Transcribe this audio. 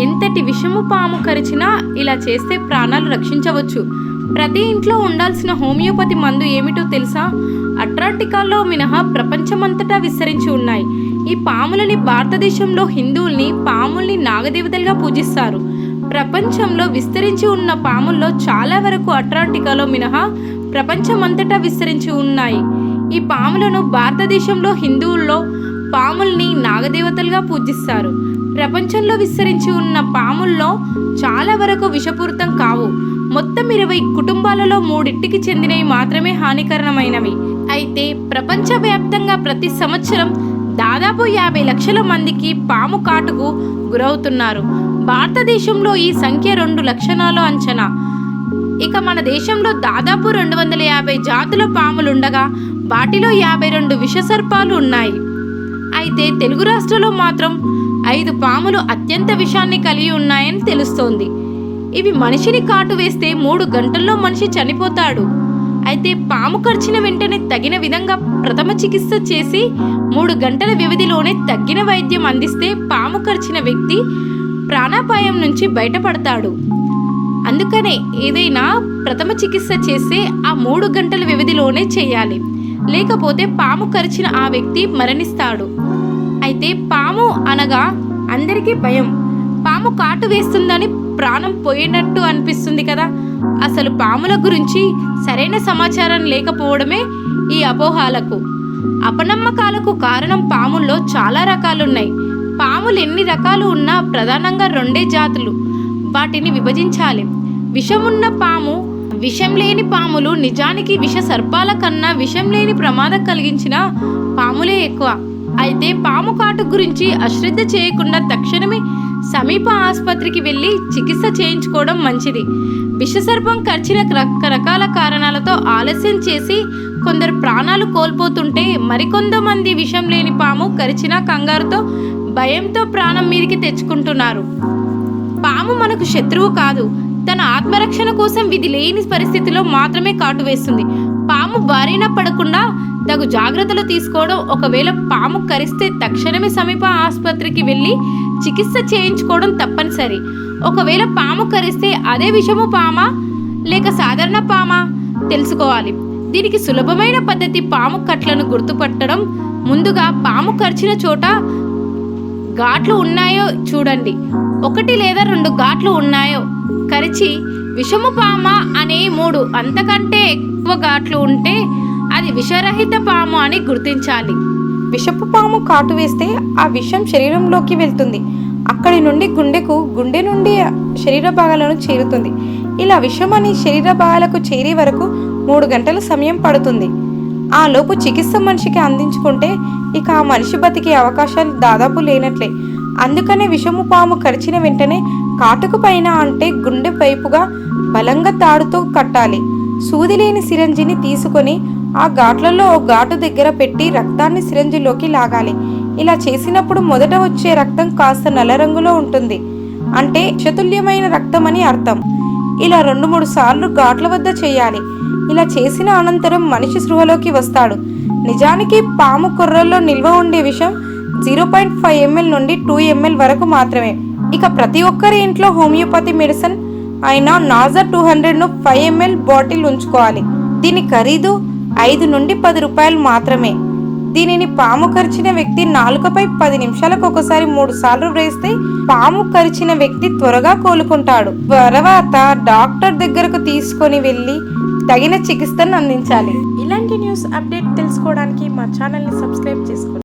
ఎంతటి విషము పాము కరిచినా ఇలా చేస్తే ప్రాణాలు రక్షించవచ్చు. ప్రతి ఇంట్లో ఉండాల్సిన హోమియోపతి మందు ఏమిటో తెలుసా? అట్రాంటికాలో మినహా ప్రపంచమంతటా విస్తరించి ఉన్నాయి. ఈ పాములని భారతదేశంలో హిందువుల్ని పాముల్ని నాగదేవతలుగా పూజిస్తారు. ప్రపంచంలో విస్తరించి ఉన్న పాముల్లో చాలా వరకు అట్రాంటికాలో మినహా ప్రపంచమంతటా విస్తరించి ఉన్నాయి. ఈ పాములను భారతదేశంలో హిందువుల్లో పాముల్ని నాగదేవతలుగా పూజిస్తారు. ప్రపంచంలో విస్తరించి ఉన్న పాముల్లో చాలా వరకు విషపూరితం కావు. మొత్తం 20 కుటుంబాలలో 3కి చెందినవి మాత్రమే హానికరమైనవి. అయితే ప్రపంచవ్యాప్తంగా ప్రతి సంవత్సరం దాదాపు 50 లక్షల మందికి పాము కాటుకు గురవుతున్నారు. భారతదేశంలో ఈ సంఖ్య 2 లక్షల అంచనా. ఇక మన దేశంలో దాదాపు 250 జాతుల పాములుండగా వాటిలో 52 విషసర్పాలు ఉన్నాయి. అయితే తెలుగు రాష్ట్రాల్లో మాత్రం 5 పాములు అత్యంత విషాన్ని కలిగి ఉన్నాయని తెలుస్తోంది. ఇవి మనిషిని కాటు వేస్తే 3 గంటల్లో మనిషి చనిపోతాడు. అయితే పాము కరిచిన వెంటనే తగిన విధంగా ప్రథమ చికిత్స చేసి 3 గంటల వ్యవధిలోనే తగ్గిన వైద్యం అందిస్తే పాము కరిచిన వ్యక్తి ప్రాణాపాయం నుంచి బయటపడతాడు. అందుకనే ఏదైనా ప్రథమ చికిత్స చేస్తే ఆ 3 గంటల వ్యవధిలోనే చేయాలి. లేకపోతే పాము కరిచిన ఆ వ్యక్తి మరణిస్తాడు. అయితే పాము అనగా అందరికీ భయం. పాము కాటు వేస్తుందని ప్రాణం పోయినట్టు అనిపిస్తుంది కదా. అసలు పాముల గురించి సరైన సమాచారం లేకపోవడమే ఈ అపోహాలకు, అపనమ్మకాలకు కారణం. పాముల్లో చాలా రకాలున్నాయి. పాములు ఎన్ని రకాలు ఉన్నా ప్రధానంగా 2 జాతులు. వాటిని విభజించాలి. విషమున్న పాము, విషం లేని పాములు. నిజానికి విష సర్పాల కన్నా విషం లేని ప్రమాదం కలిగించిన పాములే ఎక్కువ. అయితే పాము కాటు గురించి అశ్రద్ధ చేయకుండా తక్షణమే సమీప ఆసుపత్రికి వెళ్ళి చికిత్స చేయించుకోవడం మంచిది. విషసర్పం కరిచిన రకరకాల కారణాలతో ఆలస్యం చేసి కొందరు ప్రాణాలు కోల్పోతుంటే, మరికొంతమంది విషం లేని పాము కరిచిన కంగారుతో భయంతో ప్రాణం మీదికి తెచ్చుకుంటున్నారు. పాము మనకు శత్రువు కాదు. తన ఆత్మరక్షణ కోసం విధి లేని పరిస్థితిలో మాత్రమే కాటు వేస్తుంది. పాము బారిన పడకుండా తగు జాగ్రత్తలు తీసుకోవడం. ఒకవేళ పాము కరిస్తే తక్షణమే సమీప ఆసుపత్రికి వెళ్ళి చికిత్స చేయించుకోవడం తప్పనిసరి. ఒకవేళ పాము కరిస్తే అదే విషము పామా లేక సాధారణ పామా తెలుసుకోవాలి. దీనికి సులభమైన పద్ధతి పాము కట్లను గుర్తుపట్టడం. ముందుగా పాము కరిచిన చోట ఘాట్లు ఉన్నాయో చూడండి. 1 లేదా 2 ఘాట్లు ఉన్నాయో కరిచి విషము పామ అనే 3 అంతకంటే ఎక్కువ ఘాట్లు ఉంటే అది విషరహిత పాము అని గుర్తించాలి. విషపు పాము కాటు వేస్తే ఆ విషం శరీరంలోకి వెళ్తుంది. అక్కడి నుండి గుండెకు, గుండె నుండి శరీర భాగాలను చేరుతుంది. ఇలా విషం అని శరీర భాగాలకు చేరే వరకు 3 గంటల సమయం పడుతుంది. ఆ లోపు చికిత్స మనిషికి అందించుకుంటే ఇక ఆ మనిషి బతికే అవకాశాలు దాదాపు లేనట్లే. అందుకనే విషము పాము కరిచిన వెంటనే కాటుకు పైన అంటే గుండె వైపుగా బలంగా తాడుతో కట్టాలి. సూది లేని సిరంజిని తీసుకొని ఆ ఘాట్లలో ఓ ఘాటు దగ్గర పెట్టి రక్తాన్ని సిరంజిలోకి లాగాలి. ఇలా చేసినప్పుడు మొదట వచ్చే రక్తం కాస్త నల్ల రంగులో ఉంటుంది. అంటే విషతుల్యమైన రక్తం అని అర్థం. ఇలా 2-3 సార్లు ఘాట్ల వద్ద చేయాలి. ఇలా చేసిన అనంతరం మనిషి స్పృహలోకి వస్తాడు. నిజానికి పాము కొర్రల్లో నిల్వ ఉండే విషం 0.5 ml నుండి 2 ml వరకు మాత్రమే. ఇక ప్రతి ఒక్కరి ఇంట్లో హోమియోపతి మెడిసిన్ అయిన నాజర్ 200ను 5 ml బాటిల్ ఉంచుకోవాలి. దీని ఖరీదు 5 నుండి 10 రూపాయలు మాత్రమే. దీనిని పాము కరిచిన వ్యక్తి నాలుకపై 10 నిమిషాలకు ఒకసారి 3 సార్లు వేస్తే పాము కరిచిన వ్యక్తి త్వరగా కోలుకుంటాడు. తర్వాత డాక్టర్ దగ్గరకు తీసుకొని వెళ్ళి తగిన చికిత్సను అందించాలి. ఇలాంటి న్యూస్ అప్డేట్ తెలుసుకోవడానికి మా ఛానల్ని సబ్స్క్రైబ్ చేసుకోండి.